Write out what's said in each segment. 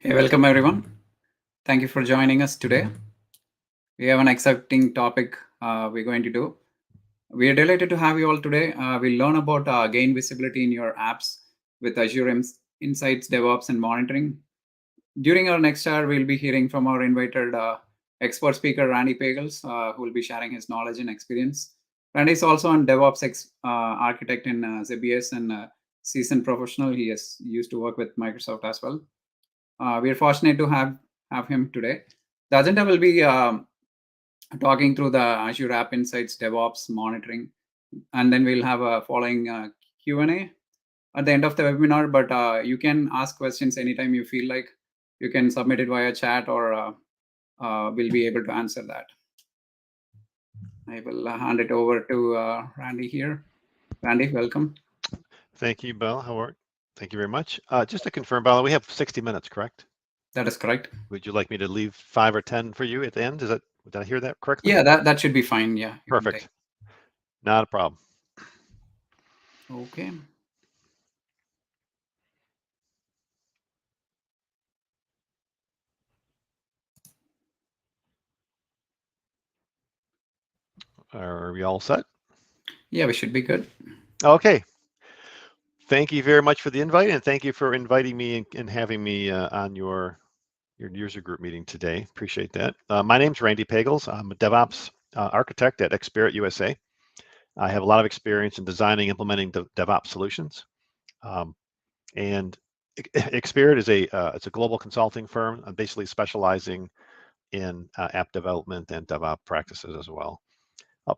Hey, welcome everyone. Thank you for joining us today. We have an exciting topic we're going to do. We are delighted to have you all today. We'll learn about gain visibility in your apps with Azure Insights, DevOps, and monitoring. During our next hour, we'll be hearing from our invited expert speaker, Randy Pagels, who will be sharing his knowledge and experience. Randy is also an DevOps architect in ZBS and seasoned professional. He has used to work with Microsoft as well. We are fortunate to have him today. The agenda will be talking through the Azure App Insights, DevOps, monitoring, and then we'll have a following Q&A at the end of the webinar. But you can ask questions anytime you feel like. You can submit it via chat, or we'll be able to answer that. I will hand it over to Randy here. Randy, welcome. Thank you, Bill. Thank you very much. Just to confirm, Bill, we have 60 minutes, correct? That is correct. Would you like me to leave 5 or 10 for you at the end? Did I hear that correctly? Yeah, that should be fine. Yeah. Perfect. Not a problem. Okay. Are we all set? Yeah, we should be good. Okay. Thank you very much for the invite, and thank you for inviting me and having me on your user group meeting today. Appreciate that. My name's Randy Pagels. I'm a DevOps architect at Xperit USA. I have a lot of experience in designing, implementing DevOps solutions. And Xperit is it's a global consulting firm, basically specializing in app development and DevOps practices as well.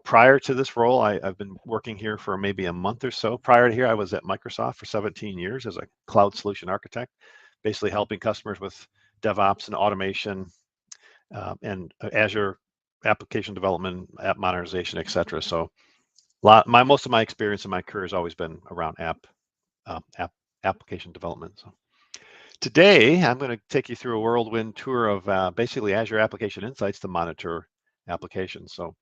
Prior to this role, I've been working here for maybe a month or so. Prior to here, I was at Microsoft for 17 years as a cloud solution architect, basically helping customers with DevOps and automation and Azure application development, app modernization, etc. So most of my experience in my career has always been around application development. So today, I'm going to take you through a whirlwind tour of basically Azure Application Insights to monitor applications. So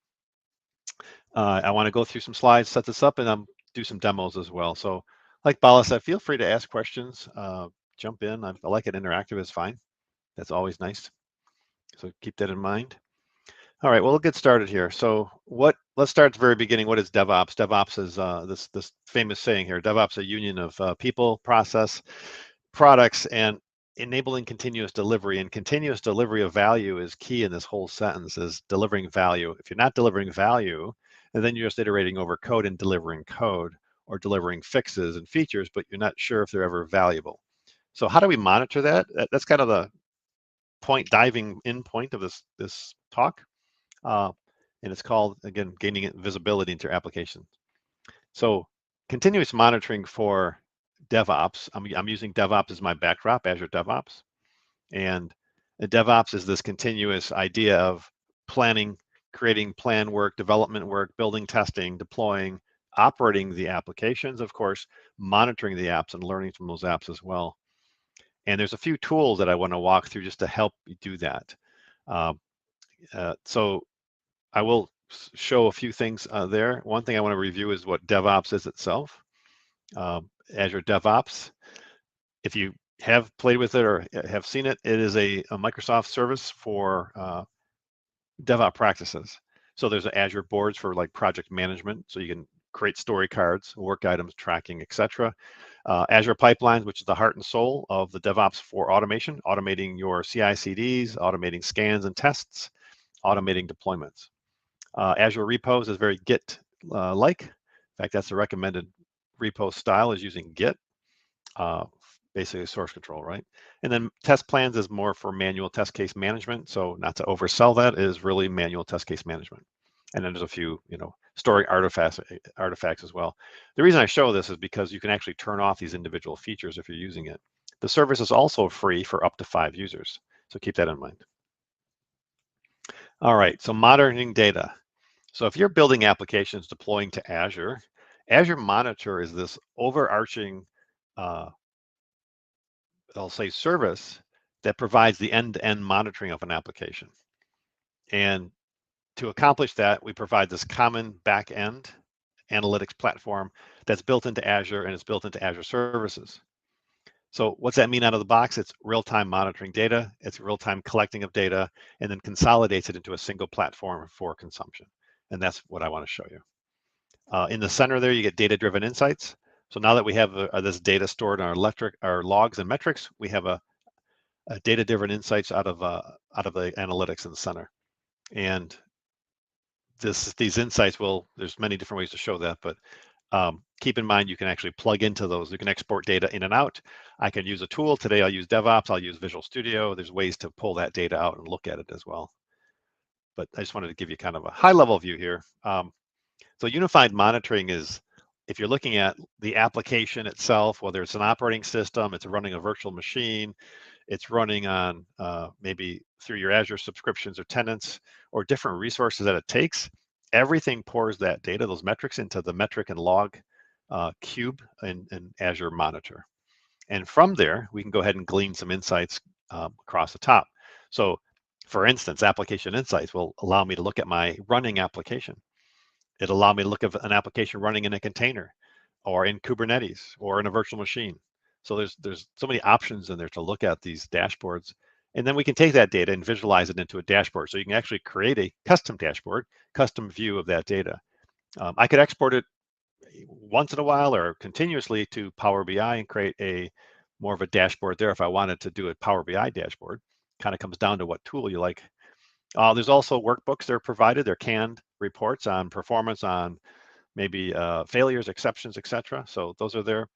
I want to go through some slides, set this up, and do some demos as well. So like Bala said, feel free to ask questions, jump in. I like it interactive is fine. That's always nice. So keep that in mind. All right, well, we'll get started here. So let's start at the very beginning. What is DevOps? DevOps is this famous saying here. DevOps is a union of people, process, products, and enabling continuous delivery. And continuous delivery of value is key in this whole sentence, is delivering value. If you're not delivering value, and then you're just iterating over code and delivering code, or delivering fixes and features, but you're not sure if they're ever valuable. So how do we monitor that? That's kind of the diving in point of this talk. And it's called, again, gaining visibility into your application. So continuous monitoring for DevOps, I'm using DevOps as my backdrop, Azure DevOps. And DevOps is this continuous idea of planning, creating plan work, development work, building, testing, deploying, operating the applications, of course, monitoring the apps and learning from those apps as well. And there's a few tools that I want to walk through just to help you do that. So I will show a few things there. One thing I want to review is what DevOps is itself. Azure DevOps, if you have played with it or have seen it, it is a Microsoft service for DevOps practices. So there's Azure boards for like project management, so you can create story cards, work items, tracking, etc. Azure pipelines, which is the heart and soul of the DevOps for automation, automating your CI/CDs, automating scans and tests, automating deployments. Azure repos is very Git-like. In fact, that's the recommended repo style, is using Git, basically source control, right? And then test plans is more for manual test case management. So not to oversell that, is really manual test case management. And then there's a few, storing artifacts as well. The reason I show this is because you can actually turn off these individual features if you're using it. The service is also free for up to 5 users. So keep that in mind. All right, so monitoring data. So if you're building applications deploying to Azure, Azure Monitor is this overarching, I'll say, service that provides the end-to-end monitoring of an application. And to accomplish that, we provide this common back-end analytics platform that's built into Azure, and it's built into Azure services. So what's that mean out of the box? It's real-time monitoring data, it's real-time collecting of data, and then consolidates it into a single platform for consumption. And that's what I want to show you. In the center there, you get data-driven insights. So now that we have this data stored in our logs and metrics, we have a data-driven insights out of the analytics in the center. And these insights there's many different ways to show that, but keep in mind you can actually plug into those. You can export data in and out. I can use a tool. Today I'll use DevOps, I'll use Visual Studio. There's ways to pull that data out and look at it as well. But I just wanted to give you kind of a high level view here. So unified monitoring is, if you're looking at the application itself, whether it's an operating system, it's running a virtual machine, it's running on maybe through your Azure subscriptions or tenants or different resources that it takes, everything pours that data, those metrics, into the metric and log cube in Azure Monitor. And from there, we can go ahead and glean some insights across the top. So for instance, application insights will allow me to look at my running application. It'll allow me to look at an application running in a container or in Kubernetes or in a virtual machine. So there's so many options in there to look at these dashboards. And then we can take that data and visualize it into a dashboard. So you can actually create a custom dashboard, custom view of that data. I could export it once in a while or continuously to Power BI and create more of a dashboard there if I wanted to do a Power BI dashboard. Kind of comes down to what tool you like. There's also workbooks that are provided. They're canned reports on performance, on maybe failures, exceptions, etc. So those are there.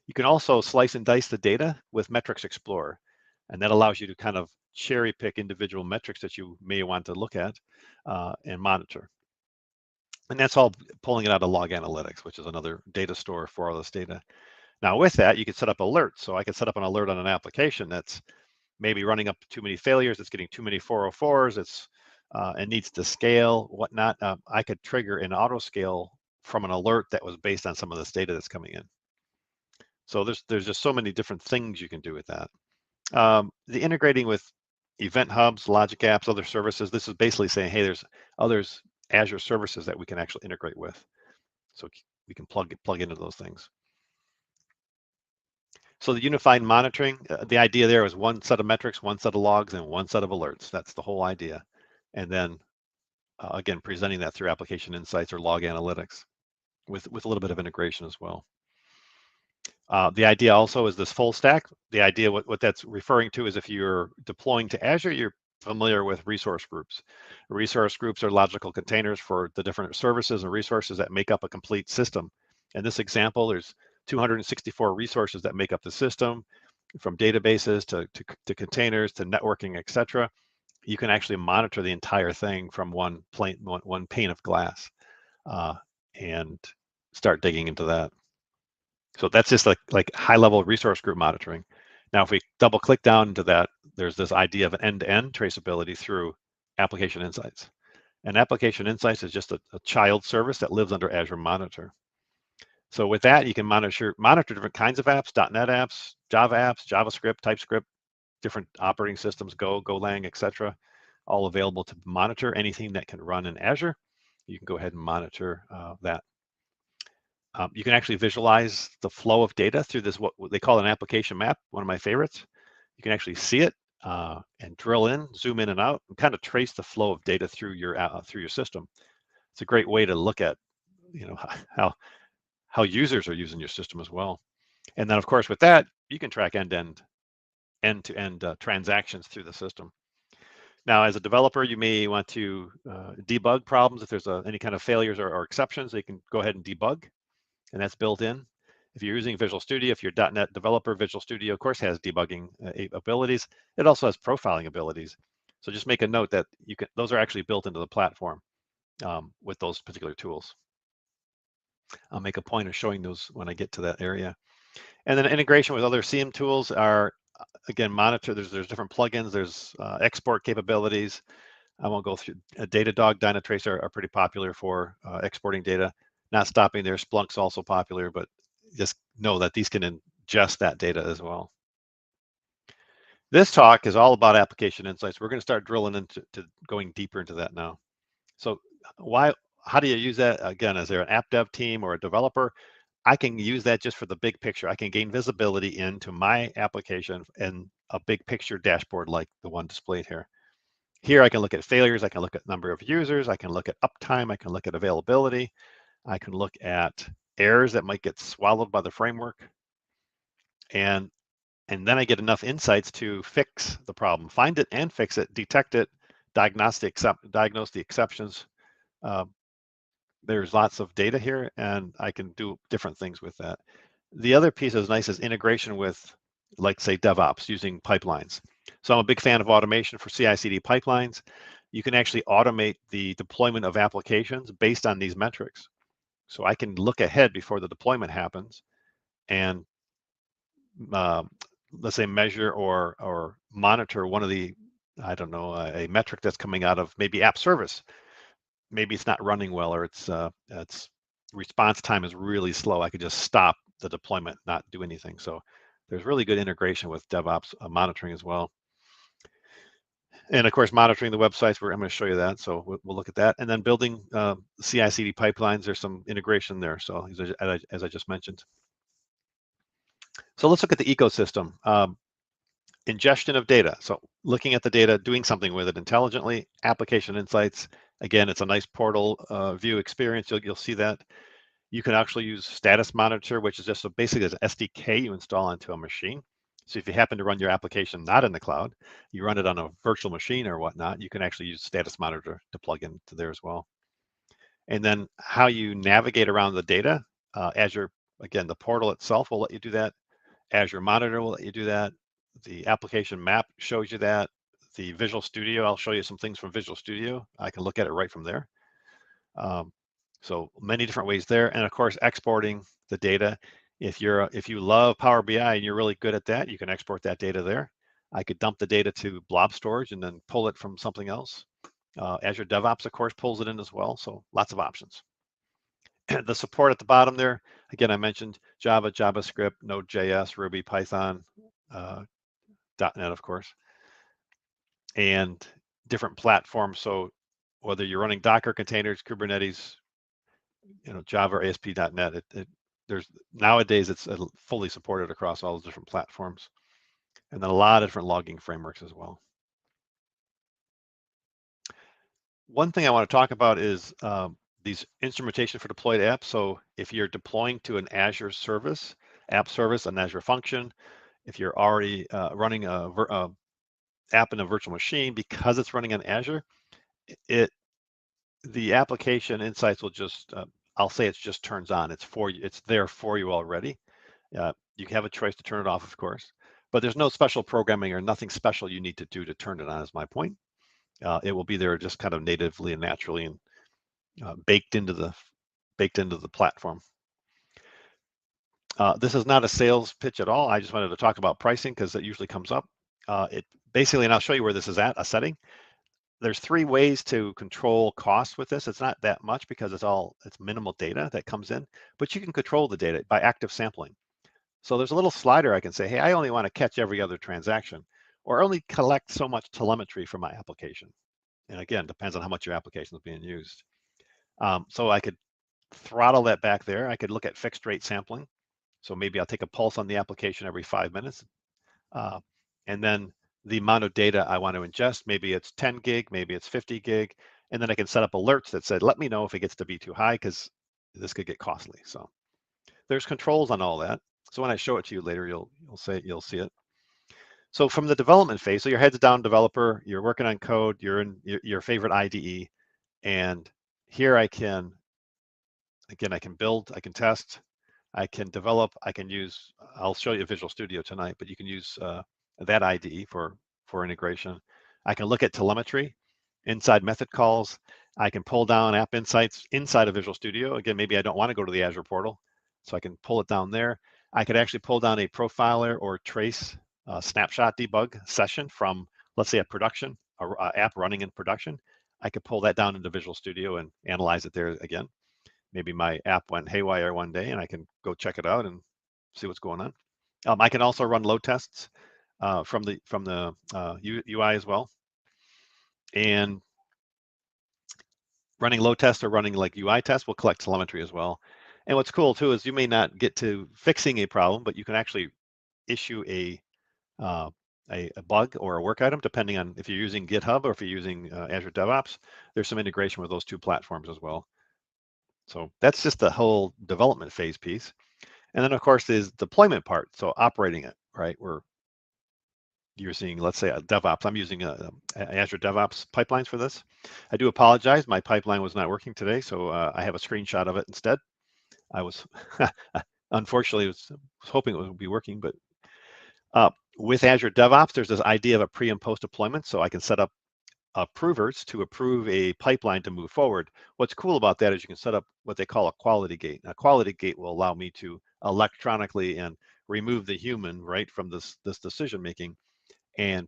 You can also slice and dice the data with Metrics Explorer, and that allows you to kind of cherry pick individual metrics that you may want to look at and monitor. And that's all pulling it out of Log Analytics, which is another data store for all this data. Now with that, you can set up alerts. So I can set up an alert on an application that's maybe running up too many failures, it's getting too many 404s, it needs to scale, whatnot. I could trigger an auto scale from an alert that was based on some of this data that's coming in. So there's just so many different things you can do with that. The integrating with event hubs, logic apps, other services, this is basically saying, hey, there's others Azure services that we can actually integrate with. So we can plug into those things. So the unified monitoring, the idea there is one set of metrics, one set of logs, and one set of alerts. That's the whole idea. And then again, presenting that through application insights or log analytics with a little bit of integration as well. The idea also is this full stack. The idea, what that's referring to is if you're deploying to Azure, you're familiar with resource groups. Resource groups are logical containers for the different services and resources that make up a complete system. In this example, there's 264 resources that make up the system, from databases to containers to networking, etc. You can actually monitor the entire thing from one pane of glass and start digging into that. So that's just like high-level resource group monitoring. Now, if we double-click down into that, there's this idea of an end-to-end traceability through Application Insights. And Application Insights is just a child service that lives under Azure Monitor. So with that, you can monitor different kinds of apps, .NET apps, Java apps, JavaScript, TypeScript, different operating systems, Go, Golang, etc. All available to monitor anything that can run in Azure. You can go ahead and monitor that. You can actually visualize the flow of data through this, what they call an application map, one of my favorites. You can actually see it and drill in, zoom in and out, and kind of trace the flow of data through your system. It's a great way to look at, how users are using your system as well. And then, of course, with that, you can track end-to-end transactions through the system. Now, as a developer, you may want to debug problems. If there's any kind of failures or exceptions, they can go ahead and debug, and that's built in. If you're using Visual Studio, if you're a .NET developer, Visual Studio, of course, has debugging abilities. It also has profiling abilities. So just make a note that those are actually built into the platform with those particular tools. I'll make a point of showing those when I get to that area. And then integration with other CM tools are, again, monitor. There's different plugins. There's export capabilities. I won't go through. Datadog, Dynatrace are pretty popular for exporting data. Not stopping there. Splunk's also popular, but just know that these can ingest that data as well. This talk is all about application insights. We're going to start drilling into going deeper into that now. So how do you use that? Again, is there an app dev team or a developer? I can use that just for the big picture. I can gain visibility into my application and a big picture dashboard like the one displayed here. Here I can look at failures, I can look at number of users, I can look at uptime, I can look at availability, I can look at errors that might get swallowed by the framework. And then I get enough insights to fix the problem, find it and fix it, detect it, diagnose the exceptions. There's lots of data here, and I can do different things with that. The other piece that's nice is integration with, like, say, DevOps using pipelines. So I'm a big fan of automation for CI/CD pipelines. You can actually automate the deployment of applications based on these metrics. So I can look ahead before the deployment happens and let's say measure or monitor one of the, I don't know, a metric that's coming out of maybe app service. Maybe it's not running well, or its response time is really slow. I could just stop the deployment, not do anything. So there's really good integration with DevOps monitoring as well. And of course, monitoring the websites, I'm going to show you that. So we'll look at that. And then building CI/CD pipelines, there's some integration there. So as I just mentioned. So let's look at the ecosystem. Ingestion of data. So looking at the data, doing something with it intelligently, application insights. Again, it's a nice portal view experience. You'll see that. You can actually use status monitor, which is just basically an SDK you install onto a machine. So if you happen to run your application not in the cloud, you run it on a virtual machine or whatnot, you can actually use status monitor to plug into there as well. And then how you navigate around the data, Azure, again, the portal itself will let you do that. Azure Monitor will let you do that. The application map shows you that. The Visual Studio, I'll show you some things from Visual Studio. I can look at it right from there. So many different ways there. And of course, exporting the data. If you love Power BI and you're really good at that, you can export that data there. I could dump the data to blob storage and then pull it from something else. Azure DevOps, of course, pulls it in as well. So lots of options. The support at the bottom there, again, I mentioned Java, JavaScript, Node.js, Ruby, Python, .NET, of course, and different platforms. So whether you're running Docker containers, Kubernetes, Java or ASP.NET, there's nowadays it's fully supported across all the different platforms, and then a lot of different logging frameworks as well. One thing I want to talk about is these instrumentation for deployed apps. So if you're deploying to an Azure service, app service, an Azure function, if you're already running a app in a virtual machine, because it's running on Azure, the application insights will just, I'll say it just turns on. It's for you. It's there for you already. You have a choice to turn it off, of course, but there's no special programming or nothing special you need to do to turn it on, is my point. It will be there just kind of natively and naturally and baked into the platform. This is not a sales pitch at all. I just wanted to talk about pricing because it usually comes up. It basically, and I'll show you where this is at, a setting. There's 3 ways to control costs with this. It's not that much because it's minimal data that comes in, but you can control the data by active sampling. So there's a little slider I can say, hey, I only want to catch every other transaction, or only collect so much telemetry from my application. And again, depends on how much your application is being used. So I could throttle that back there. I could look at fixed rate sampling. So maybe I'll take a pulse on the application every 5 minutes. And then the amount of data I want to ingest, maybe it's 10 gig, maybe it's 50 gig. And then I can set up alerts that said, let me know if it gets to be too high because this could get costly. So there's controls on all that. So when I show it to you later, you'll see it. So from the development phase, so you're heads down developer, you're working on code, you're in your favorite IDE. And here I can build, I can test, I can develop, I can use, I'll show you Visual Studio tonight, but you can use that IDE for integration. I can look at telemetry inside method calls. I can pull down App Insights inside of Visual Studio. Again, maybe I don't want to go to the Azure portal, so I can pull it down there. I could actually pull down a profiler or trace snapshot debug session from, let's say, a production, or app running in production. I could pull that down into Visual Studio and analyze it there again. Maybe my app went haywire one day and I can go check it out and see what's going on. I can also run load tests from the UI as well. And running load tests or running like UI tests will collect telemetry as well. And what's cool too is you may not get to fixing a problem, but you can actually issue a bug or a work item, depending on if you're using GitHub or if you're using Azure DevOps. There's some integration with those two platforms as well. So that's just the whole development phase piece. And then of course there's deployment part. So operating it, right? Where you're seeing, let's say a DevOps. I'm using Azure DevOps pipelines for this. I do apologize. My pipeline was not working today. So I have a screenshot of it instead. I was, unfortunately, was hoping it would be working, but with Azure DevOps, there's this idea of a pre and post deployment. So I can set up approvers to approve a pipeline to move forward. What's cool about that is you can set up what they call a quality gate. A quality gate will allow me to electronically and remove the human right from this decision making and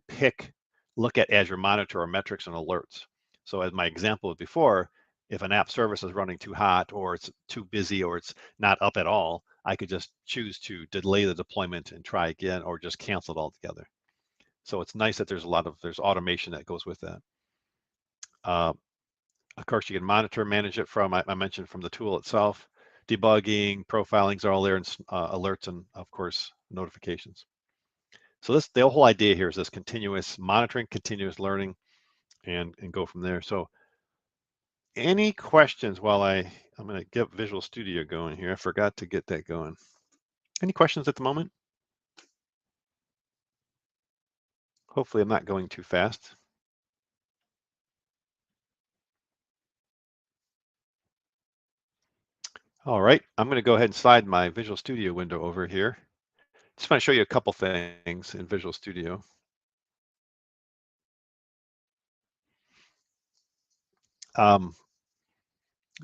look at Azure Monitor or metrics and alerts. So as my example before, if an app service is running too hot or it's too busy or it's not up at all, I could just choose to delay the deployment and try again or just cancel it altogether. So it's nice that there's automation that goes with that. Of course, you can monitor, manage it from, I mentioned, from the tool itself. Debugging, profilings are all there, and alerts, and of course, notifications. So the whole idea here is this continuous monitoring, continuous learning, and go from there. So any questions while I'm going to get Visual Studio going here. I forgot to get that going. Any questions at the moment? Hopefully I'm not going too fast. All right, I'm going to go ahead and slide my Visual Studio window over here. Just want to show you a couple things in Visual Studio.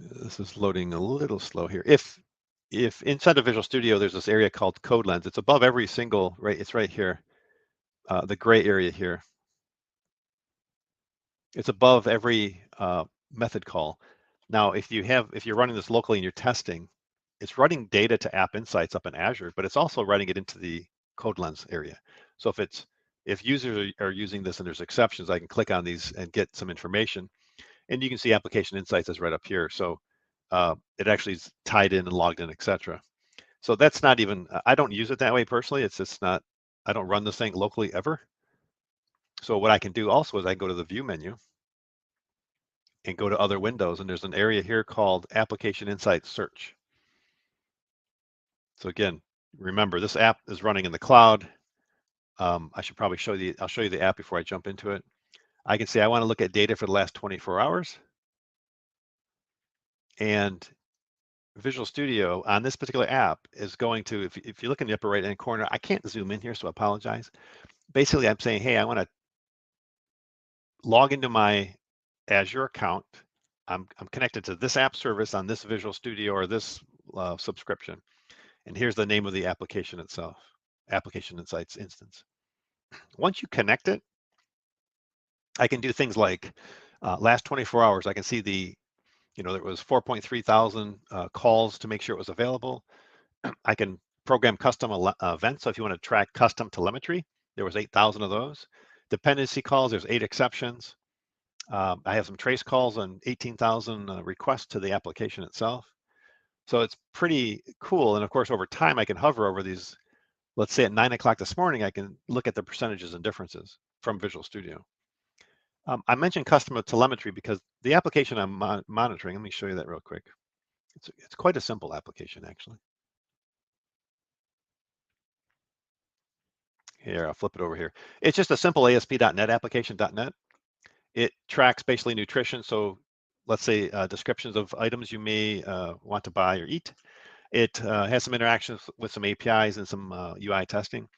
This is loading a little slow here. If inside of Visual Studio, there's this area called Code Lens. It's above every single, right? It's right here, the gray area here. It's above every method call. Now, if you're running this locally and you're testing, it's running data to App Insights up in Azure, but it's also running it into the Code Lens area. So if users are using this and there's exceptions, I can click on these and get some information. And you can see Application Insights is right up here. So it actually is tied in and logged in, etc. So that's not even, I don't use it that way personally. It's just not, I don't run this thing locally ever. So what I can do also is I go to the View menu and go to other windows, and there's an area here called Application Insights Search. So again, remember this app is running in the cloud. I should probably I'll show you the app before I jump into it. I can say I want to look at data for the last 24 hours. And Visual Studio on this particular app is going to, if you look in the upper right-hand corner, I can't zoom in here, so I apologize. Basically, I'm saying, hey, I want to log into my Azure account. I'm connected to this app service on this Visual Studio or this subscription. And here's the name of the application itself, Application Insights instance. Once you connect it, I can do things like last 24 hours, I can see there was 4.3 thousand calls to make sure it was available. I can program custom events. So if you want to track custom telemetry, there was 8,000 of those. Dependency calls, there's 8 exceptions. I have some trace calls and 18,000 requests to the application itself. So it's pretty cool. And of course, over time, I can hover over these. Let's say at 9 o'clock this morning, I can look at the percentages and differences from Visual Studio. I mentioned custom telemetry because the application I'm monitoring, let me show you that real quick. It's quite a simple application, actually. Here, I'll flip it over here. It's just a simple ASP.NET application, .NET. It tracks basically nutrition. So let's say descriptions of items you may want to buy or eat. It has some interactions with some APIs and some UI testing.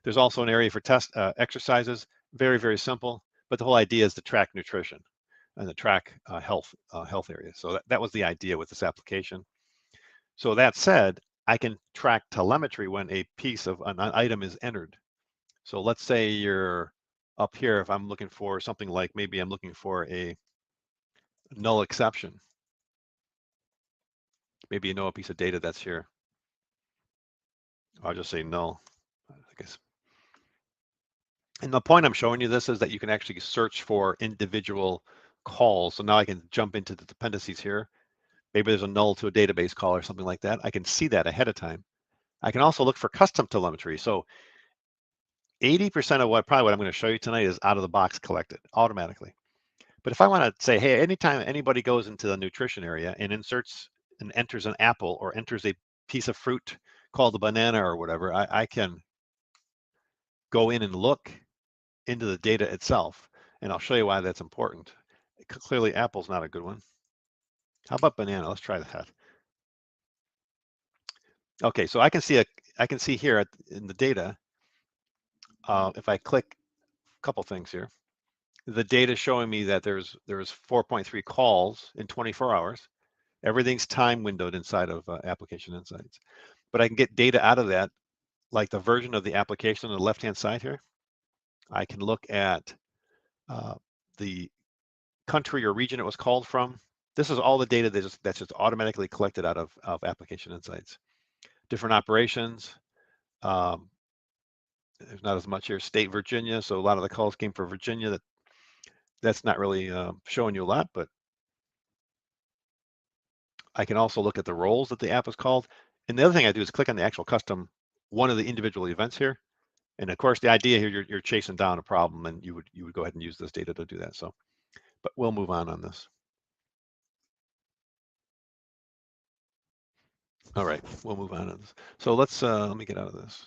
There's also an area for test exercises. Very, very simple. But the whole idea is to track nutrition and to track health areas. So that was the idea with this application. So that said, I can track telemetry when a piece of an item is entered. So let's say you're up here, if I'm looking for something like, maybe I'm looking for a null exception. Maybe you know a piece of data that's here. I'll just say null, I guess. And the point I'm showing you this is that you can actually search for individual calls. So now I can jump into the dependencies here. Maybe there's a null to a database call or something like that. I can see that ahead of time. I can also look for custom telemetry. So 80% of probably what I'm going to show you tonight is out of the box collected automatically. But if I want to say, hey, anytime anybody goes into the nutrition area and inserts and enters an apple or enters a piece of fruit called a banana or whatever, I can go in and look into the data itself. And I'll show you why that's important. Clearly, apple's not a good one. How about banana? Let's try that. Okay, so I can see here in the data, if I click a couple things here, the data showing me that there's 4.3 calls in 24 hours. Everything's time windowed inside of Application Insights. But I can get data out of that, like the version of the application on the left-hand side here. I can look at the country or region it was called from. This is all the data that's just automatically collected out of Application Insights. Different operations. There's not as much here. State Virginia, so a lot of the calls came from Virginia. That's not really showing you a lot, but I can also look at the roles that the app is called. And the other thing I do is click on the actual custom, one of the individual events here. And of course, the idea here, you're chasing down a problem, and you would go ahead and use this data to do that. So, but we'll move on this. All right, we'll move on this. So let's let me get out of this.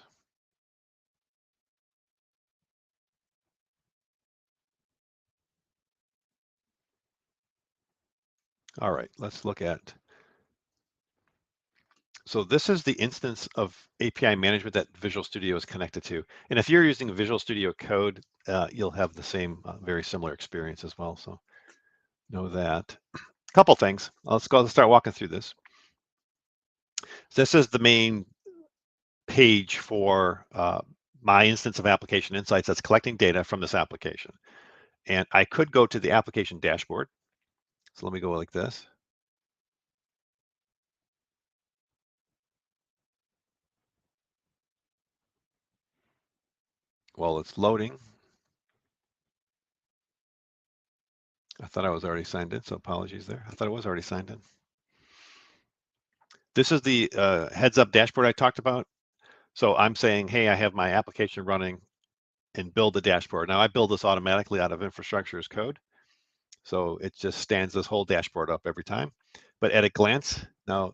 All right, let's look at. So this is the instance of API management that Visual Studio is connected to. And if you're using Visual Studio Code, you'll have the same very similar experience as well. So know that. A couple things. Let's start walking through this. This is the main page for my instance of Application Insights that's collecting data from this application. And I could go to the application dashboard. So let me go like this. While it's loading, I thought I was already signed in, so apologies there. I thought I was already signed in. This is the heads up dashboard I talked about. So I'm saying, hey, I have my application running and build the dashboard. Now I build this automatically out of infrastructure as code. So it just stands this whole dashboard up every time. But at a glance, now,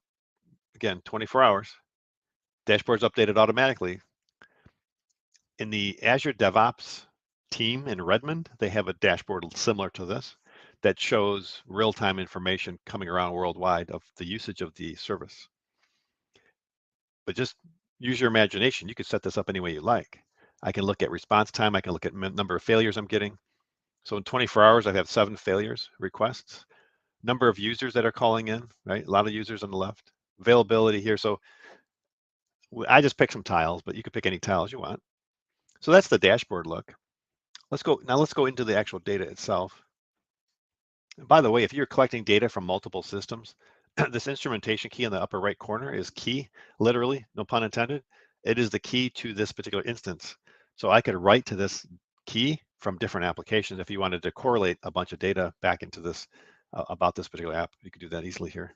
again, 24 hours, dashboard's updated automatically. In the Azure DevOps team in Redmond, they have a dashboard similar to this that shows real-time information coming around worldwide of the usage of the service. But just use your imagination. You could set this up any way you like. I can look at response time. I can look at number of failures I'm getting. So in 24 hours, I have 7 failures requests. Number of users that are calling in, right? A lot of users on the left. Availability here. So I just picked some tiles, but you could pick any tiles you want. So that's the dashboard look. Let's go into the actual data itself. And by the way, if you're collecting data from multiple systems, this instrumentation key in the upper right corner is key, literally, no pun intended. It is the key to this particular instance. So I could write to this key from different applications. If you wanted to correlate a bunch of data back into this about this particular app, you could do that easily here.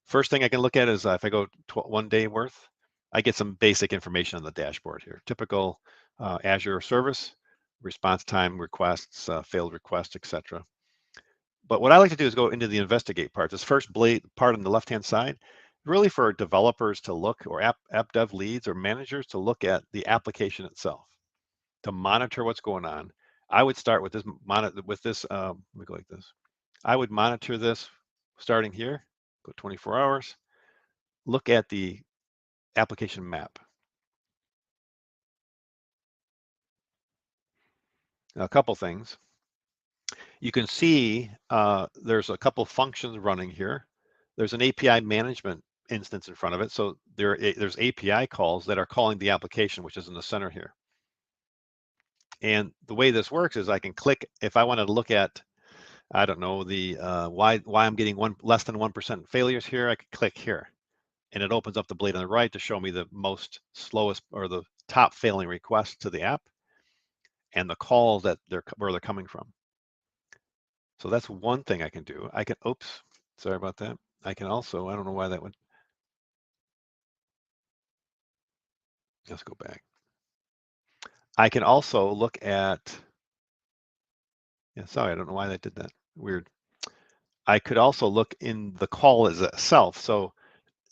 First thing I can look at is if I go 1 day worth, I get some basic information on the dashboard here. Typical Azure service, response time requests, failed requests, etc. But what I like to do is go into the investigate part. This first part on the left-hand side, really for developers to look, or app dev leads or managers to look at the application itself, to monitor what's going on. I would start with this let me go like this. I would monitor this starting here, go 24 hours, look at the application map. Now, a couple things. You can see there's a couple functions running here. There's an API management instance in front of it. So there's API calls that are calling the application, which is in the center here. And the way this works is I can click, if I wanted to look at, I don't know, the why I'm getting less than 1% failures here, I could click here. And it opens up the blade on the right to show me the slowest or the top failing requests to the app and the calls where they're coming from. So that's one thing I can do. Oops, sorry about that. I can also, I don't know why that would, let's go back. I can also look at, yeah, sorry, I don't know why that did that, weird. I could also look in the call as itself. So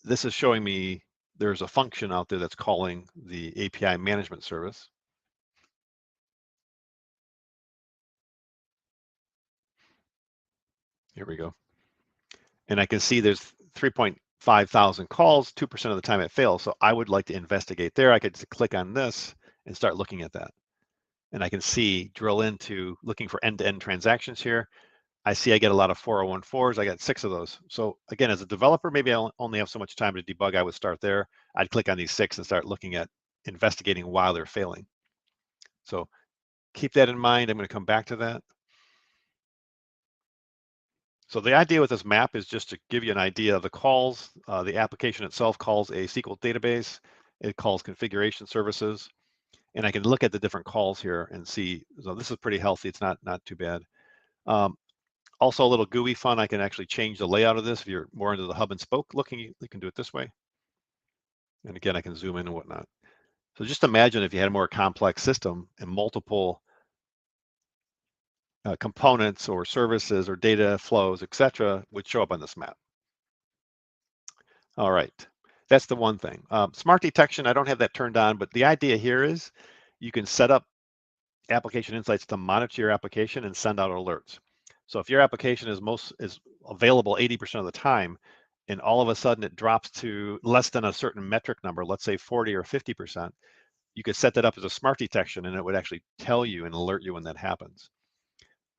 this is showing me there's a function out there that's calling the API management service. Here we go. And I can see there's 3.5 thousand calls, 2% of the time it fails. So I would like to investigate there. I could just click on this and start looking at that. And I can see, drill into looking for end-to-end transactions here. I see I get a lot of 401(4)s. I got 6 of those. So again, as a developer, maybe I only have so much time to debug. I would start there. I'd click on these 6 and start looking at investigating while they're failing. So keep that in mind. I'm going to come back to that. So the idea with this map is just to give you an idea of the calls. The application itself calls a SQL database. It calls configuration services. And I can look at the different calls here and see, so this is pretty healthy. It's not too bad. Also a little GUI fun. I can actually change the layout of this. If you're more into the hub and spoke looking, you can do it this way. And again, I can zoom in and whatnot. So just imagine if you had a more complex system and multiple components or services or data flows, etc., would show up on this map. All right, that's the one thing. Smart detection, I don't have that turned on, but the idea here is you can set up application insights to monitor your application and send out alerts. So if your application is available 80% of the time, and all of a sudden it drops to less than a certain metric number, let's say 40 or 50%, you could set that up as a smart detection and it would actually tell you and alert you when that happens.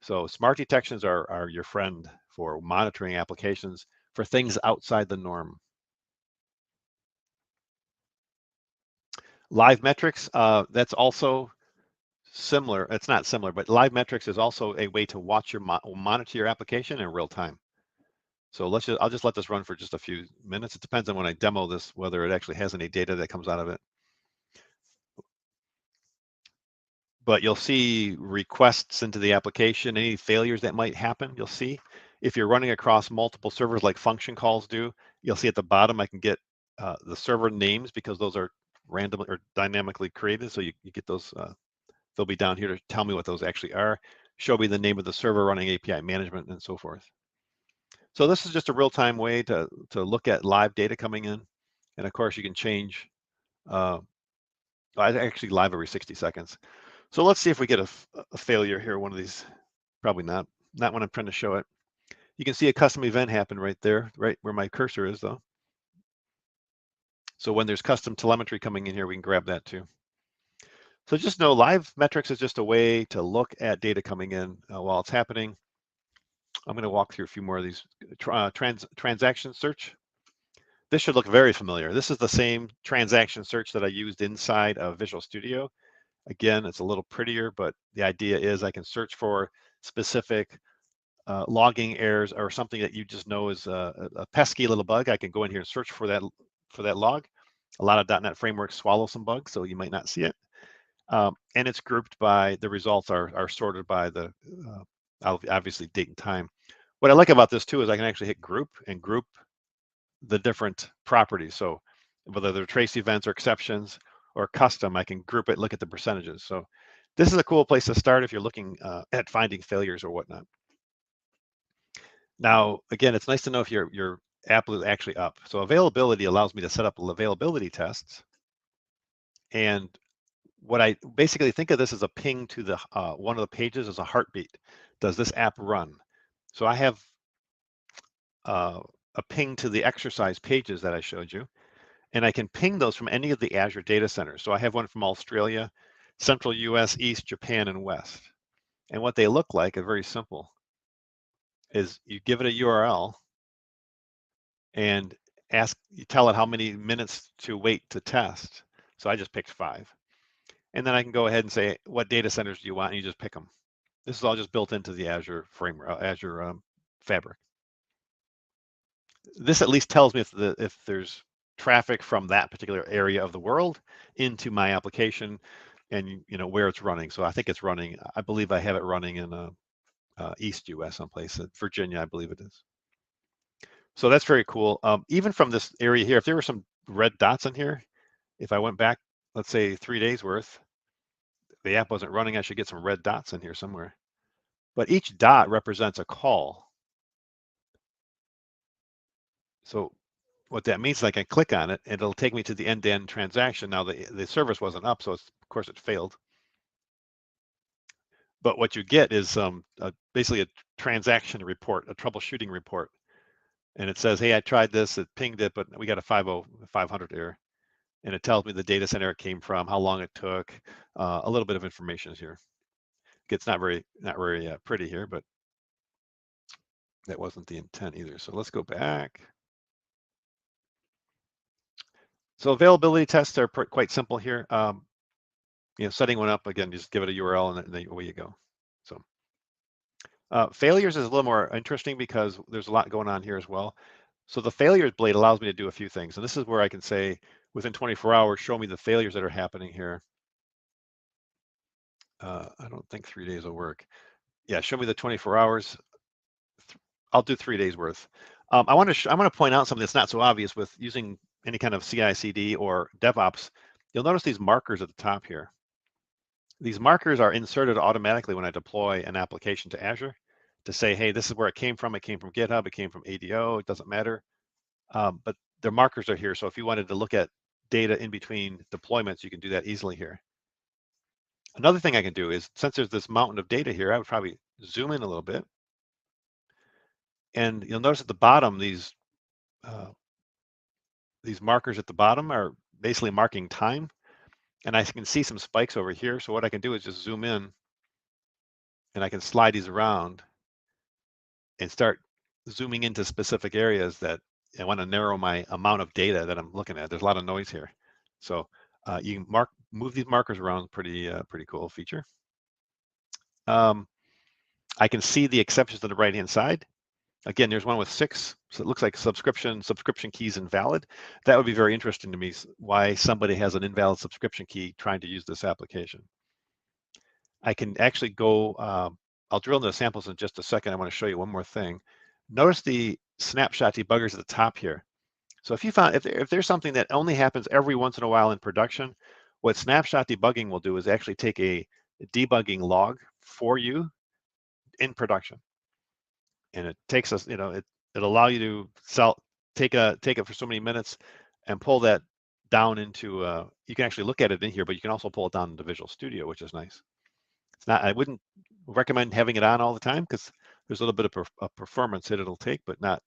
So smart detections are your friend for monitoring applications for things outside the norm. Live metrics, that's also similar. It's not similar, but live metrics is also a way to watch your monitor your application in real time. So I'll just let this run for just a few minutes. It depends on when I demo this, whether it actually has any data that comes out of it. But you'll see requests into the application, any failures that might happen, you'll see. If you're running across multiple servers like function calls do, you'll see at the bottom I can get the server names because those are randomly or dynamically created. So you get those, they'll be down here to tell me what those actually are, show me the name of the server running API management and so forth. So this is just a real-time way to look at live data coming in. And of course you can change, actually live every 60 seconds. So let's see if we get a failure here, one of these, probably not when I'm trying to show it. You can see a custom event happen right there, right where my cursor is though. So when there's custom telemetry coming in here, we can grab that too. So just know live metrics is just a way to look at data coming in while it's happening. I'm going to walk through a few more of these. Transaction search. This should look very familiar. This is the same transaction search that I used inside of Visual Studio. Again, it's a little prettier, but the idea is I can search for specific logging errors or something that you just know is a pesky little bug. I can go in here and search for that log. A lot of .NET frameworks swallow some bugs, so you might not see it. And it's grouped by, the results are sorted by the, obviously date and time. What I like about this too is I can actually hit group and group the different properties. So whether they're trace events or exceptions or custom, I can group it, look at the percentages. So this is a cool place to start if you're looking at finding failures or whatnot. Now, again, it's nice to know if your app is actually up. So availability allows me to set up availability tests. And what I basically think of this as a ping to the one of the pages as a heartbeat. Does this app run? So I have a ping to the exercise pages that I showed you, and I can ping those from any of the Azure data centers. So I have one from Australia, Central US, East, Japan, and West. And what they look like are very simple. Is you give it a URL and you tell it how many minutes to wait to test. So I just picked 5. And then I can go ahead and say, what data centers do you want? And you just pick them. This is all just built into the Azure framework, Azure Fabric. This at least tells me if there's traffic from that particular area of the world into my application and where it's running. So I think it's running, I believe I have it running in East US someplace, Virginia, I believe it is. So that's very cool. Even from this area here, if there were some red dots in here, if I went back, let's say 3 days worth, the app wasn't running, I should get some red dots in here somewhere. But each dot represents a call. So what that means is I can click on it and it'll take me to the end-to-end transaction. Now the service wasn't up, so of course it failed. But what you get is basically a transaction report, a troubleshooting report. And it says, hey, I tried this, it pinged it, but we got a 500 error. And it tells me the data center it came from, how long it took, a little bit of information is here. It's not very pretty here, but that wasn't the intent either. So let's go back. So availability tests are quite simple here. Setting one up, again, just give it a URL and then away you go. So failures is a little more interesting because there's a lot going on here as well. So the failures blade allows me to do a few things. And this is where I can say, within 24 hours, show me the failures that are happening here. I don't think 3 days will work. Yeah, show me the 24 hours. I'll do 3 days worth. I want to point out something that's not so obvious with using any kind of CI/CD or DevOps. You'll notice these markers at the top here. These markers are inserted automatically when I deploy an application to Azure to say, hey, this is where it came from. It came from GitHub. It came from ADO. It doesn't matter. But their markers are here. So if you wanted to look at data in between deployments, you can do that easily here. Another thing I can do is, since there's this mountain of data here, I would probably zoom in a little bit. And you'll notice at the bottom, these markers at the bottom are basically marking time. And I can see some spikes over here. So what I can do is just zoom in and I can slide these around and start zooming into specific areas that I want to narrow my amount of data that I'm looking at. There's a lot of noise here. So you can move these markers around, pretty cool feature. I can see the exceptions on the right-hand side. Again, there's one with 6, so it looks like subscription keys invalid. That would be very interesting to me, why somebody has an invalid subscription key trying to use this application. I can actually go, I'll drill into the samples in just a second. I want to show you one more thing. Notice the snapshot debuggers at the top here. So if you found, if there's something that only happens every once in a while in production, what snapshot debugging will do is actually take a debugging log for you in production. And it takes us, it'll allow you to take it for so many minutes and pull that down into, you can actually look at it in here, but you can also pull it down into Visual Studio, which is nice. It's not, I wouldn't recommend having it on all the time because there's a little bit of a performance hit it'll take, but not,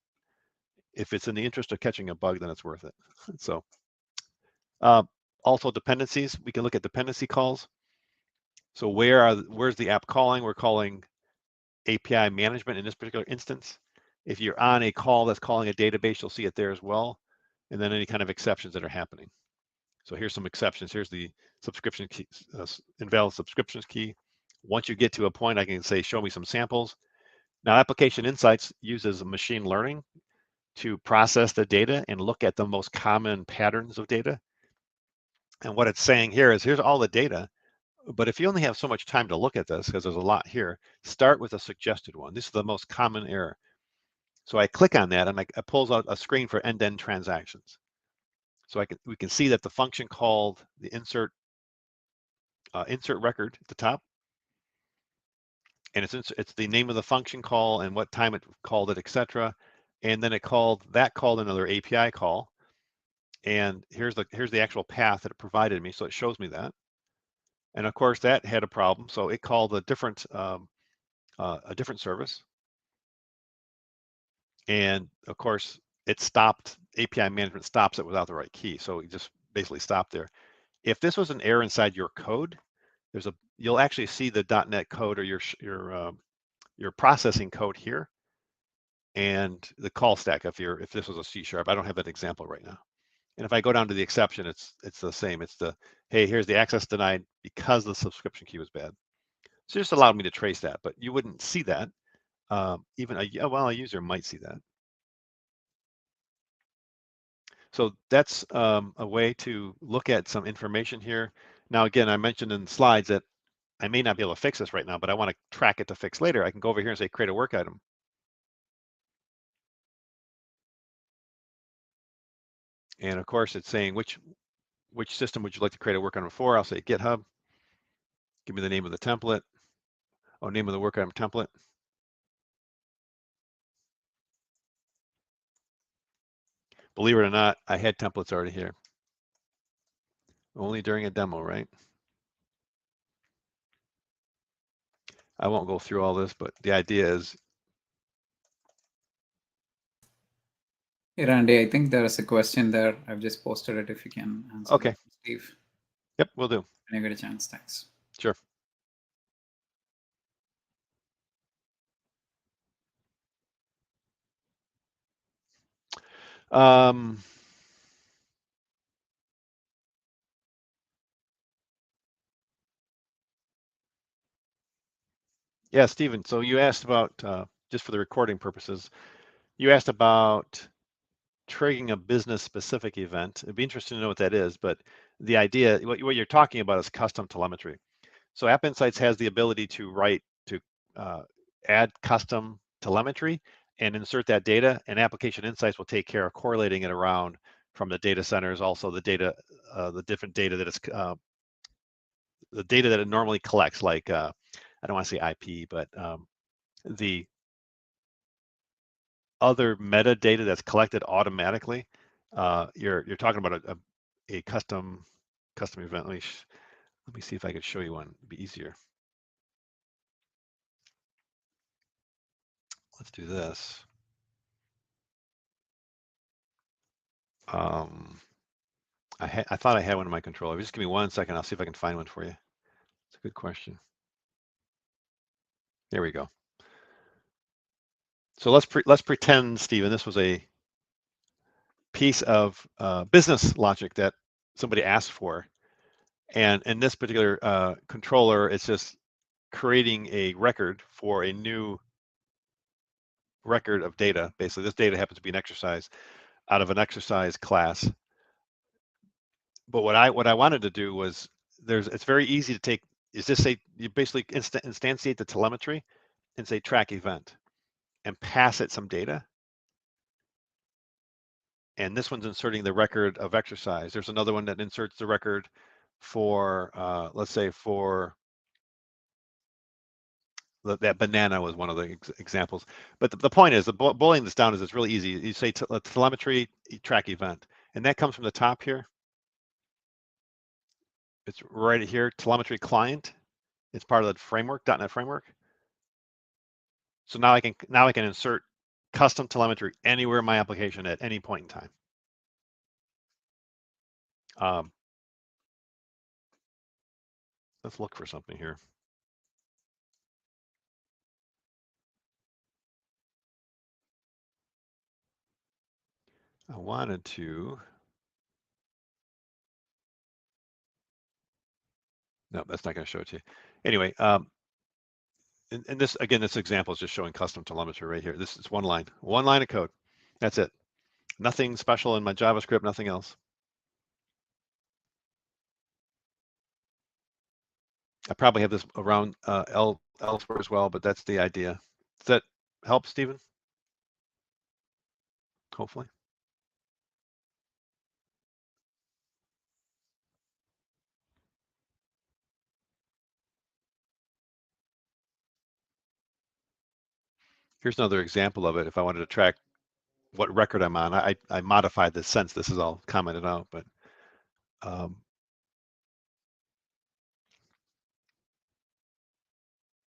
if it's in the interest of catching a bug, then it's worth it. So also dependencies, we can look at dependency calls. So where's the app calling? We're calling API management in this particular instance. If you're on a call that's calling a database, you'll see it there as well. And then any kind of exceptions that are happening. So here's some exceptions. Here's the subscription key, invalid subscriptions key. Once you get to a point, I can say, show me some samples. Now, Application Insights uses machine learning to process the data and look at the most common patterns of data. And what it's saying here is, here's all the data, but if you only have so much time to look at this, because there's a lot here, start with a suggested one. This is the most common error. So I click on that and it pulls out a screen for end-to-end transactions. So we can see that the function called the insert record at the top, and it's the name of the function call and what time it called it, etc. And then it called another API call. And here's the actual path that it provided me, so it shows me that. And of course that had a problem, so it called a different service. And of course it stopped, API management stops it without the right key, so it just basically stopped there. If this was an error inside your code, you'll actually see the .NET code or your processing code here, and the call stack if this was a C#. I don't have that example right now. And if I go down to the exception, it's the same. It's hey, here's the access denied because the subscription key was bad. So just allowed me to trace that, but you wouldn't see that. Even a user might see that. So that's a way to look at some information here. Now, again, I mentioned in the slides that I may not be able to fix this right now, but I want to track it to fix later. I can go over here and say, create a work item. And of course, it's saying which system would you like to create a work item for? I'll say GitHub. Give me the name of the template. Oh, name of the work item template. Believe it or not, I had templates already here. Only during a demo, right? I won't go through all this, but the idea is. Hey, Randy, I think there is a question there. I've just posted it if you can answer Okay. that, Steve. Yep, we'll do. When you get a chance, thanks. Sure. Yeah, Stephen, so you asked about, just for the recording purposes, you asked about triggering a business-specific event. It'd be interesting to know what that is, but the idea, what you're talking about is custom telemetry. So App Insights has the ability to add custom telemetry and insert that data, and Application Insights will take care of correlating it around from the data centers, also the data, the different data that it's, the data that it normally collects, like, I don't want to say IP, but the other metadata that's collected automatically. You're talking about a custom event. Let me see if I could show you one. It'd be easier. Let's do this. I thought I had one in my controller. Just give me 1 second. I'll see if I can find one for you. It's a good question. There we go. So let's pretend, Stephen, this was a piece of business logic that somebody asked for, and in this particular controller, it's just creating a record for a new record of data. Basically, this data happens to be an exercise out of an exercise class. But what I wanted to do was, it's very easy to take, is just say, you basically instantiate the telemetry and say track event and pass it some data. And this one's inserting the record of exercise. There's another one that inserts the record for, let's say for, that banana was one of the examples. But the point is, boiling this down is, it's really easy. You say telemetry track event, and that comes from the top here. It's right here, telemetry client. It's part of the framework, .NET framework. So now I can insert custom telemetry anywhere in my application at any point in time. Let's look for something here. I wanted to. No, that's not going to show it to you. Anyway, and this, again, this example is just showing custom telemetry right here. This is one line of code. That's it. Nothing special in my JavaScript, nothing else. I probably have this around elsewhere as well, but that's the idea. Does that help, Stephen? Hopefully. Here's another example of it. If I wanted to track what record I'm on, I modified this since this is all commented out, but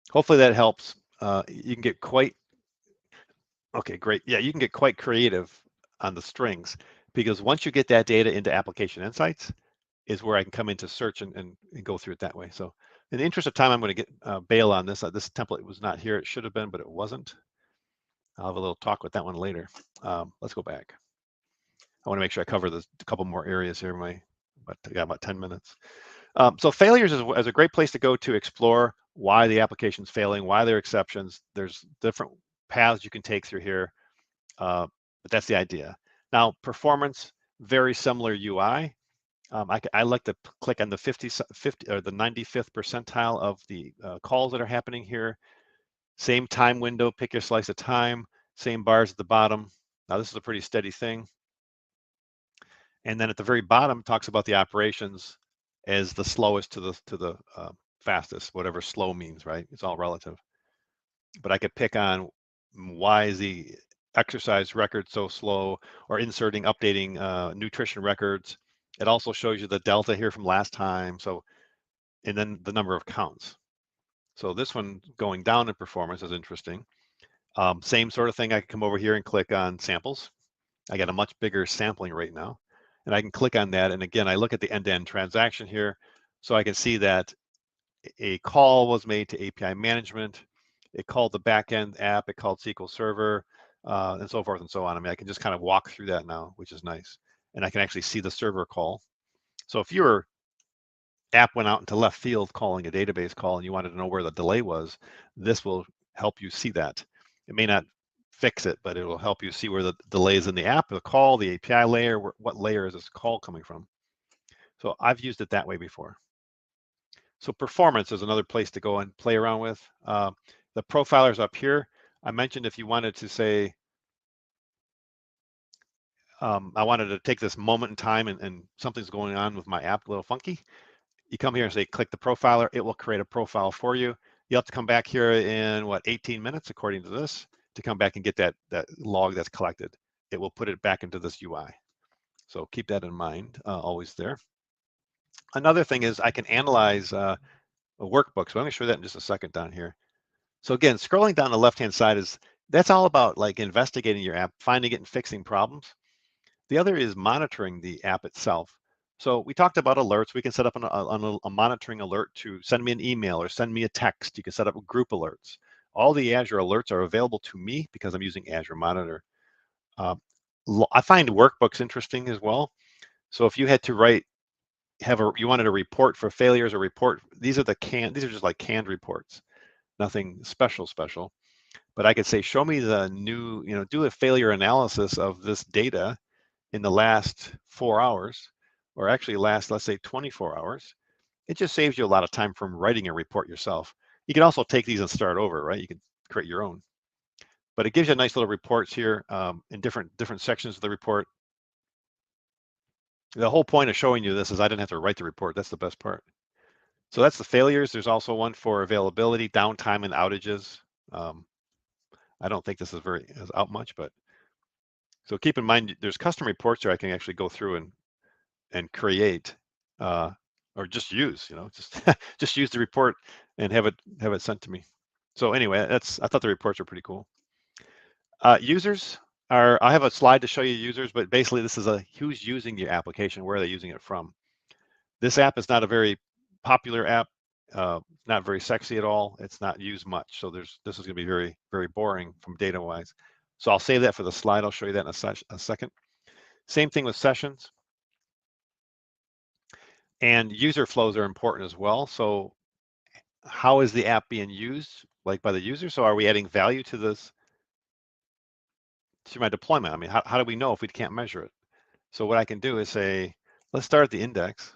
hopefully that helps. You can get quite, okay, great. Yeah, you can get quite creative on the strings, because once you get that data into Application Insights is where I can come into search and go through it that way. So in the interest of time, I'm going to get bail on this. This template was not here. It should have been, but it wasn't. I'll have a little talk with that one later. Let's go back. I want to make sure I cover a couple more areas here. I got about 10 minutes. So failures is a great place to go to explore why the application's failing, why there are exceptions. There's different paths you can take through here, but that's the idea. Now, performance, very similar UI. I like to click on the 50 or the 95th percentile of the calls that are happening here. Same time window, pick your slice of time, same bars at the bottom. Now this is a pretty steady thing. And then at the very bottom talks about the operations as the slowest to the fastest, whatever slow means, right? It's all relative. But I could pick on why is the exercise record so slow, or inserting, updating nutrition records. It also shows you the delta here from last time. So, and then the number of counts. So this one going down in performance is interesting. Same sort of thing. I can come over here and click on samples. I got a much bigger sampling rate now, and I can click on that. And again, I look at the end-to-end transaction here, so I can see that a call was made to API management. It called the backend app. It called SQL Server, and so forth and so on. I mean, I can just kind of walk through that now, which is nice. And I can actually see the server call. So if your app went out into left field calling a database call and you wanted to know where the delay was, this will help you see that. It may not fix it, but it will help you see where the delay is in the app, the call, the API layer, what layer is this call coming from. So I've used it that way before. So performance is another place to go and play around with. The profilers up here, I mentioned if you wanted to say, I wanted to take this moment in time and something's going on with my app, a little funky. You come here and say, click the profiler, it will create a profile for you. You have to come back here in 18 minutes, according to this, to come back and get that log that's collected. It will put it back into this UI. So keep that in mind, always there. Another thing is I can analyze a workbook. So let me show that in just a second down here. So again, scrolling down the left-hand side that's all about like investigating your app, finding it and fixing problems. The other is monitoring the app itself. So we talked about alerts. We can set up a monitoring alert to send me an email or send me a text. You can set up group alerts. All the Azure alerts are available to me because I'm using Azure Monitor. I find workbooks interesting as well. So if you had to you wanted a report for failures, or report, these are just like canned reports, nothing special. But I could say, show me the new, do a failure analysis of this data in the last 4 hours, or actually last, let's say 24 hours. It just saves you a lot of time from writing a report yourself. You can also take these and start over, right? You can create your own. But it gives you nice little reports here in different sections of the report. The whole point of showing you this is I didn't have to write the report. That's the best part. So that's the failures. There's also one for availability, downtime, and outages. I don't think this is out much, but so keep in mind there's custom reports here I can actually go through and create, or just use, just use the report and have it sent to me. So anyway, I thought the reports are pretty cool. Users I have a slide to show you users, but basically this is who's using your application, where are they using it from. This app is not a very popular app, not very sexy at all. It's not used much. So this is going to be very, very boring from data wise. So I'll save that for the slide. I'll show you that in a second. Same thing with sessions. And user flows are important as well. So how is the app being used, like by the user? So are we adding value to this, to my deployment? I mean, how do we know if we can't measure it? So what I can do is say, let's start at the index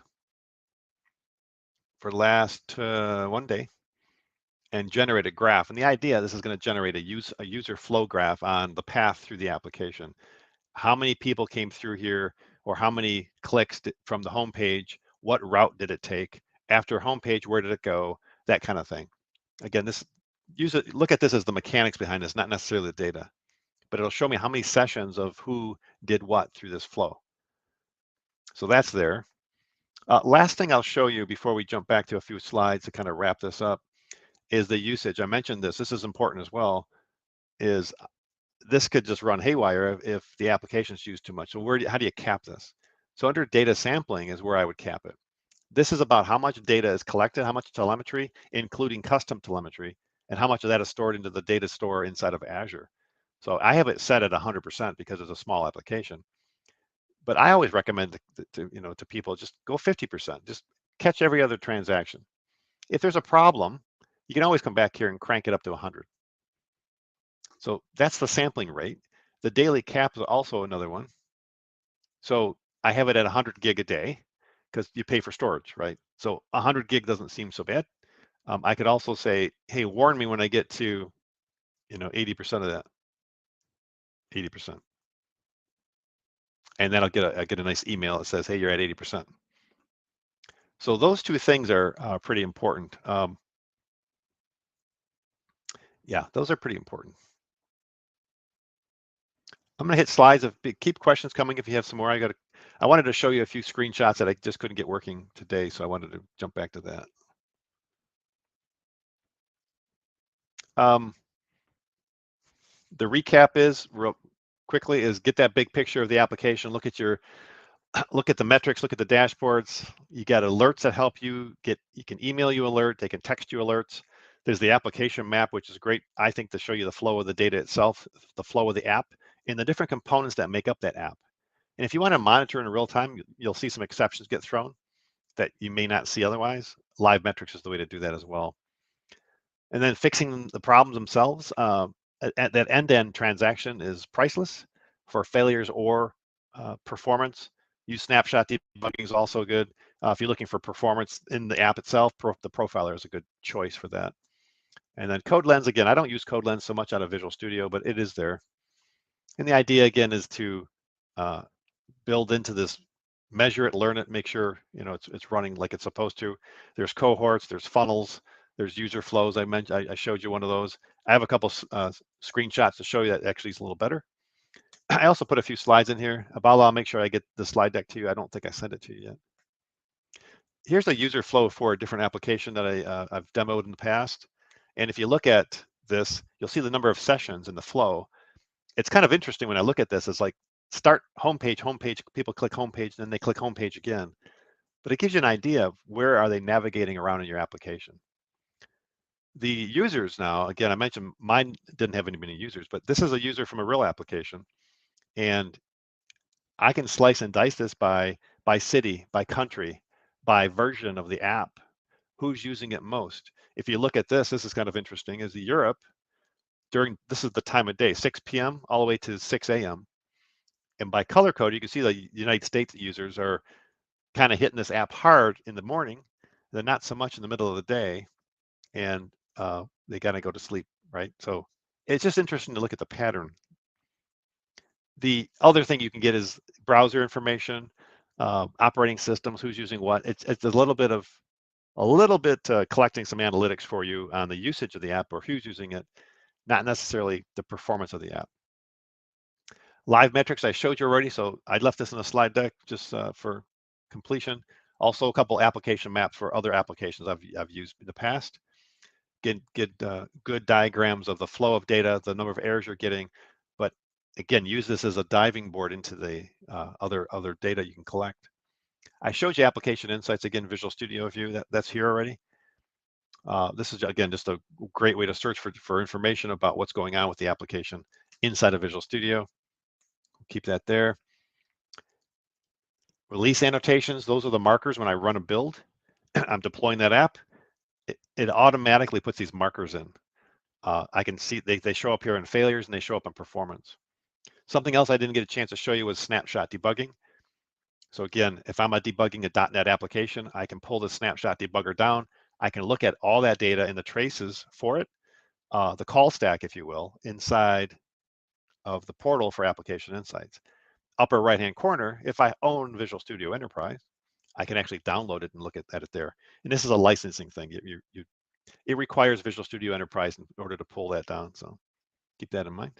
for last 1 day and generate a graph. And the idea, this is going to generate a user flow graph on the path through the application. How many people came through here, or how many clicks from the home page? What route did it take? After homepage, where did it go? That kind of thing. Again, look at this as the mechanics behind this, not necessarily the data, but it'll show me how many sessions of who did what through this flow. So that's there. Last thing I'll show you before we jump back to a few slides to kind of wrap this up is the usage. I mentioned this is important as well, is this could just run haywire if the application's used too much. So how do you cap this? So under data sampling is where I would cap it. This is about how much data is collected, how much telemetry, including custom telemetry, and how much of that is stored into the data store inside of Azure. So I have it set at 100% because it's a small application. But I always recommend to people, just go 50%. Just catch every other transaction. If there's a problem, you can always come back here and crank it up to 100. So that's the sampling rate. The daily cap is also another one. So I have it at 100 gig a day because you pay for storage, right? So 100 gig doesn't seem so bad. I could also say, hey, warn me when I get to 80% of that, 80%. and then I'll get a nice email that says, hey, you're at 80%. So those two things are pretty important. Yeah, those are pretty important. I'm going to hit slides. Keep questions coming if you have some more. I wanted to show you a few screenshots that I just couldn't get working today, so I wanted to jump back to that. The recap is, real quickly, is get that big picture of the application. Look at the metrics, look at the dashboards. You got alerts that help you can email you alert, they can text you alerts. There's the application map, which is great, I think, to show you the flow of the data itself, the flow of the app, and the different components that make up that app. And if you want to monitor in real time, you'll see some exceptions get thrown that you may not see otherwise. Live metrics is the way to do that as well. And then fixing the problems themselves. That end-to-end transaction is priceless for failures or performance. Use snapshot debugging is also good. If you're looking for performance in the app itself, the profiler is a good choice for that. And then Code Lens, again, I don't use Code Lens so much out of Visual Studio, but it is there. And the idea, again, is to build into this, measure it, learn it, make sure it's running like it's supposed to. There's cohorts, there's funnels, there's user flows. I showed you one of those. I have a couple screenshots to show you that actually is a little better. I also put a few slides in here. Abala, I'll make sure I get the slide deck to you. I don't think I sent it to you yet. Here's a user flow for a different application that I've demoed in the past. And if you look at this, you'll see the number of sessions in the flow. It's kind of interesting when I look at this. It's like start homepage, people click homepage, then they click homepage again. But it gives you an idea of where are they navigating around in your application. The users now, again, I mentioned mine didn't have any many users, but this is a user from a real application. And I can slice and dice this by city, by country, by version of the app, who's using it most. If you look at this is kind of interesting, is Europe, this is the time of day, 6 p.m. all the way to 6 a.m. And by color code, you can see the United States users are kind of hitting this app hard in the morning, then not so much in the middle of the day, and they got to go to sleep, right? So it's just interesting to look at the pattern. The other thing you can get is browser information, operating systems, who's using what. It's a little bit collecting some analytics for you on the usage of the app or who's using it, not necessarily the performance of the app. Live metrics I showed you already, so I left this in a slide deck just for completion. Also a couple application maps for other applications I've used in the past. Get good diagrams of the flow of data, the number of errors you're getting, but again, use this as a diving board into the other data you can collect. I showed you application insights, again, Visual Studio View, that's here already. This is, again, just a great way to search for information about what's going on with the application inside of Visual Studio. Keep that there. Release annotations, those are the markers when I run a build. I'm deploying that app. It automatically puts these markers in. I can see they show up here in failures and they show up in performance. Something else I didn't get a chance to show you was snapshot debugging. So again, if I'm debugging a .NET application, I can pull the snapshot debugger down. I can look at all that data in the traces for it, the call stack, if you will, inside of the portal for application insights. Upper right-hand corner, if I own Visual Studio Enterprise, I can actually download it and look at it there. And this is a licensing thing. It requires Visual Studio Enterprise in order to pull that down. So keep that in mind.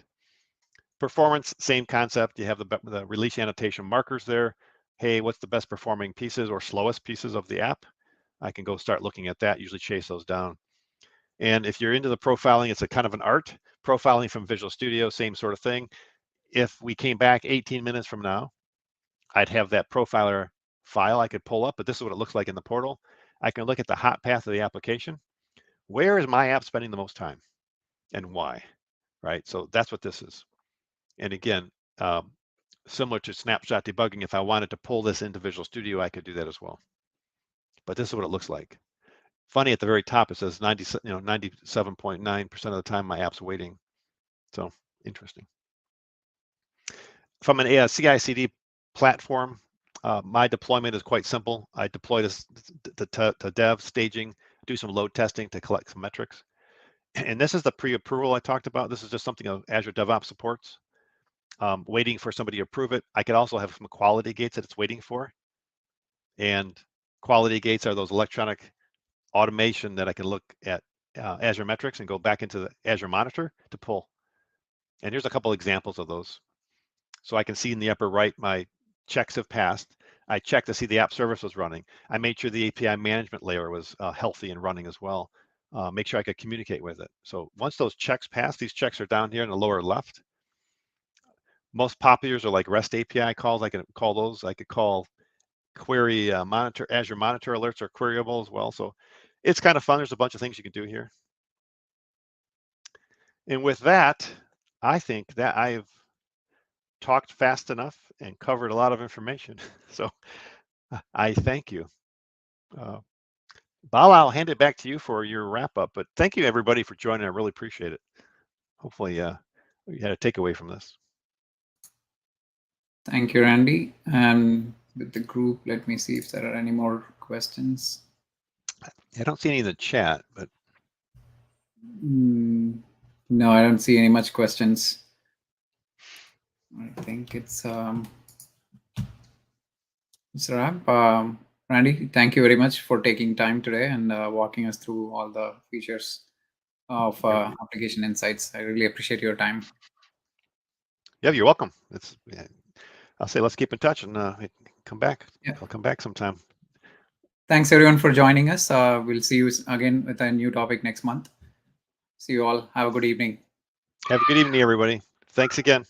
Performance, same concept. You have the release annotation markers there. Hey, what's the best performing pieces or slowest pieces of the app? I can go start looking at that, usually chase those down. And if you're into the profiling, it's a kind of an art. Profiling from Visual Studio, same sort of thing. If we came back 18 minutes from now, I'd have that profiler file I could pull up, but this is what it looks like in the portal. I can look at the hot path of the application. Where is my app spending the most time and why, right? So that's what this is. And again, similar to snapshot debugging, if I wanted to pull this into Visual Studio, I could do that as well. But this is what it looks like. Funny, at the very top, it says 97.9% of the time my app's waiting. So interesting. From an CI/CD platform, my deployment is quite simple. I deploy this to dev staging, do some load testing to collect some metrics. And this is the pre-approval I talked about. This is just something Azure DevOps supports. waiting for somebody to approve it. I could also have some quality gates that it's waiting for. And quality gates are those electronic automation that I can look at Azure metrics and go back into the Azure Monitor to pull. And here's a couple examples of those. So I can see in the upper right, my checks have passed. I checked to see the app service was running. I made sure the API management layer was healthy and running as well. Make sure I could communicate with it. So once those checks pass, these checks are down here in the lower left. Most populars are like REST API calls. I can call those. I could call query monitor, Azure Monitor alerts are queryable as well. So it's kind of fun. There's a bunch of things you can do here. And with that, I think that I've talked fast enough and covered a lot of information. So I thank you. Bala, I'll hand it back to you for your wrap up, but thank you everybody for joining. I really appreciate it. Hopefully you had a takeaway from this. Thank you, Randy. And with the group, let me see if there are any more questions. I don't see any in the chat, but. No, I don't see any much questions. I think it's a wrap. Randy, thank you very much for taking time today and walking us through all the features of Application Insights. I really appreciate your time. Yeah, you're welcome. I'll say let's keep in touch and come back. Yeah. I'll come back sometime. Thanks everyone for joining us. We'll see you again with a new topic next month. See you all. Have a good evening. Have a good evening, everybody. Thanks again.